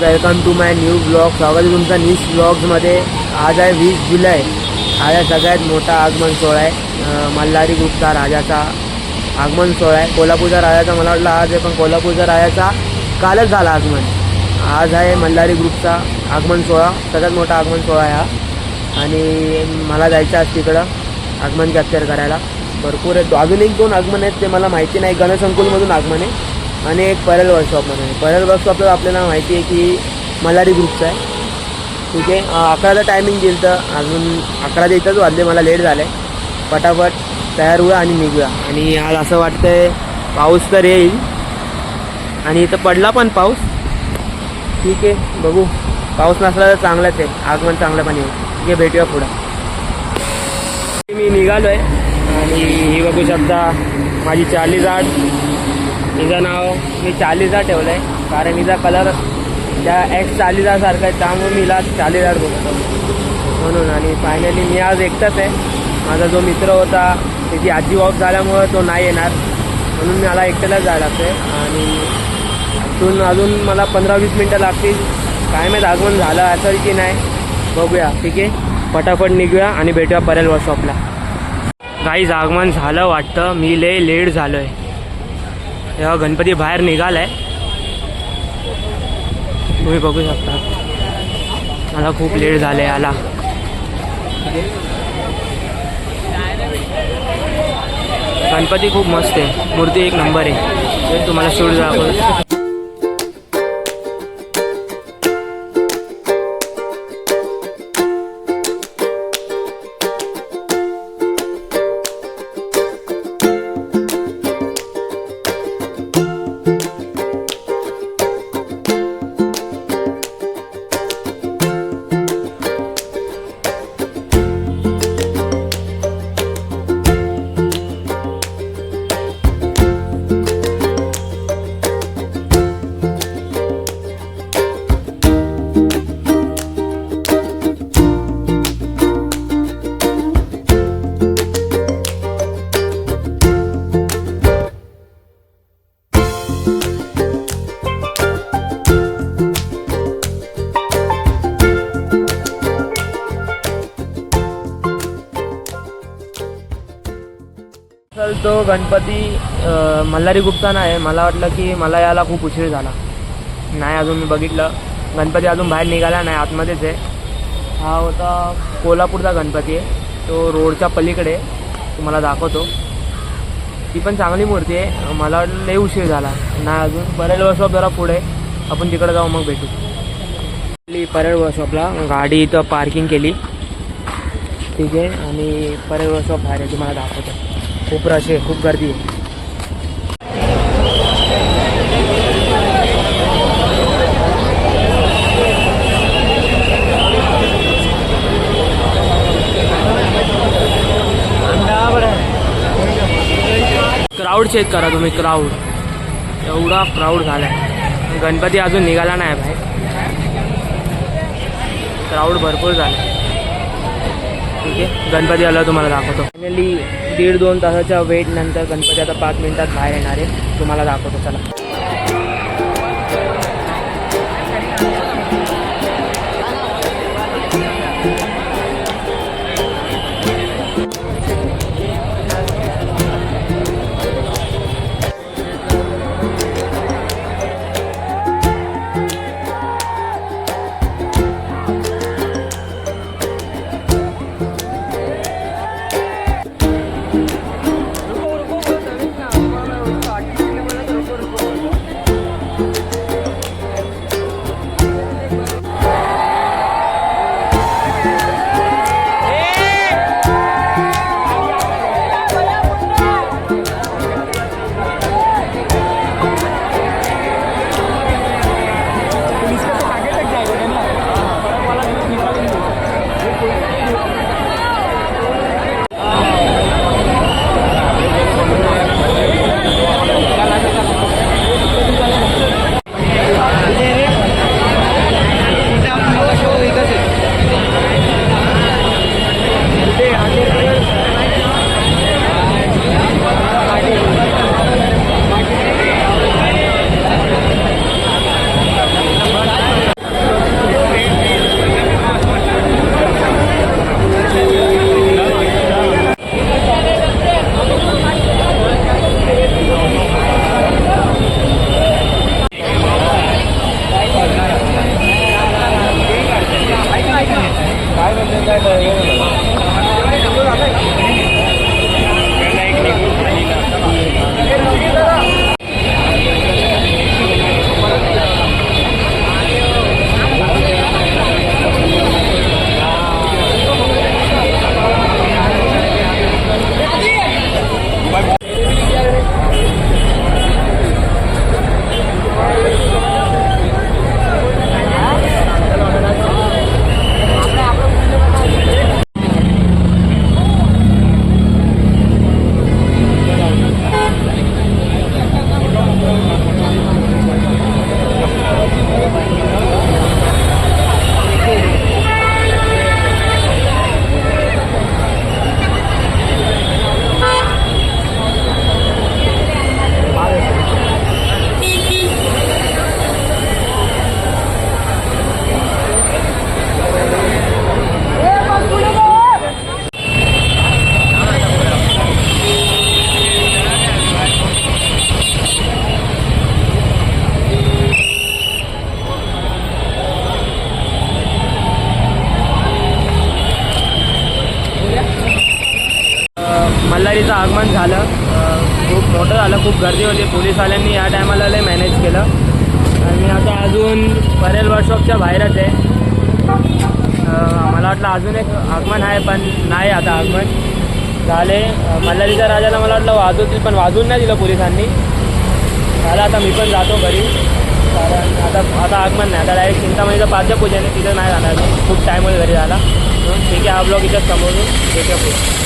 Welcome to my new blog. स्वागत आहे तुमचा न्यू ब्लॉग्समध्ये. आज आहे 20 जुलै. आज आहे सगळ्यात मोठा आगमन सोहळा आहे. मल्हारी ग्रुपचा राजाचा आगमन सोहळा आहे. कोल्हापूरचा राजाचा मला वाटलं आज आहे, पण कोल्हापूरचा राजाचा कालच झाला आगमन. आज आहे मल्हारी ग्रुपचा आगमन सोहळा, सगळ्यात मोठा आगमन सोहळा आहे हा. आणि मला जायचं आज तिकडं आगमन कॅप्चर करायला. भरपूर आहे. अजून एक दोन आगमन आहेत, ते मला माहिती नाही. गणसंकुलमधून आगमन आहे आणि एक परल वर्कशॉपमध्ये आहे. परल वर्कशॉपला आपल्याला माहिती आहे की मल्हारी ग्रुपचं आहे. ठीक आहे. 11चा टायमिंग दिलं तर अजून 11च्या इथंच वाजले. मला लेट झालं आहे. पटापट तयार हुआ आणि निघूया. आणि आज असं वाटतं आहे पाऊस तर येईल, आणि इथं पडला पण पाऊस. ठीक आहे, बघू. पाऊस नसला तर चांगलाच आहे, आगमन चांगलं पण येईल. ठीक आहे, भेटूया पुढं. मी निघालो आहे आणि ही बघू शकता माझी चार्ली झाड. हिचं नाव मी चार्ली झाड ठेवलं आहे कारण हिचा कलर त्या एक्स चार्ली झाडसारखा आहे, त्यामुळे मी हिला चार्ली झाड बोलतो म्हणून. आणि फायनली मी आज एकटाच आहे. माझा जो मित्र होता त्याची आजी ऑफ झाल्यामुळं तो नाही येणार, म्हणून मला एकट्यालाच जायला लागतं आहे. आणि अजून मला 15-20 मिनटं लागतील. काय माहीत आगमन झालं असेल की नाही, बघूया. ठीक आहे, पटापट निघूया आणि भेटूया परेल वर्कशॉपला. गाईज आगमन झालं वाटतं. मी लय लेट झालो आहे. तेव्हा गणपती बाहेर निघाला आहे, तुम्ही बघू शकता. मला खूप लेट झालं आहे आला. गणपती खूप मस्त आहे, मूर्ती एक नंबर आहे. ते तुम्हाला शूट दाखवतो. तो गणपती मल्हारी ग्रुपचा नाही. मला वाटलं की मला याला खूप उशीर झाला. नाही, अजून मी बघितलं गणपती अजून बाहेर निघाला नाही, आतमध्येच आहे. हा होता कोल्हापूरचा गणपती आहे, तो रोडच्या पलीकडे तुम्हाला दाखवतो. ती पण चांगली मूर्ती आहे. मला वाटलं लई उशीर झाला नाही अजून. परेल वर्कशॉप जरा पुढे, आपण तिकडे जाऊ मग भेटू. परेल वर्कशॉपला गाडी इथं पार्किंग केली. ठीक आहे, आणि परेल वर्कशॉप बाहेर आहे, तुम्हाला दाखवतो. खूप रश आहे, खूप गर्दी आहे. क्राऊड चेक करा तुम्ही. क्राऊड एवढा क्राऊड झाला आहे. गणपती अजून निघाला नाही बाहेर. क्राऊड भरपूर झाला आहे. ठीक आहे, गणपती आला तुम्हाला दाखवतो. फायनली 1.5-2 तासाच्या वेट नंतर गणपती आता 5 मिनिटात बाहेर येणार आहे, तुम्हाला दाखवतो. चला. मल्हारीचं आगमन झालं. खूप मोठं झालं, खूप गर्दी होती. पोलीसवाल्यांनी या टायमाला लय मॅनेज केलं. आणि आता अजून परेल वर्कशॉपच्या बाहेरच आहे. मला वाटलं अजून एक आगमन आहे, पण नाही आता आगमन झाले. मल्हारीच्या राजाला मला वाटलं वाजवतील, पण वाजवून नाही दिलं पोलिसांनी. झालं आता मी पण जातो घरी, कारण आता आगमन नाही. आता डायरेक्ट चिंतामणीचं पाद्यपूजन आहे, तिथं नाही जाणार. खूप टाईम घरी झाला. ठीक आहे, हा ब्लॉग इथंच संपवतो. ठीक आहे.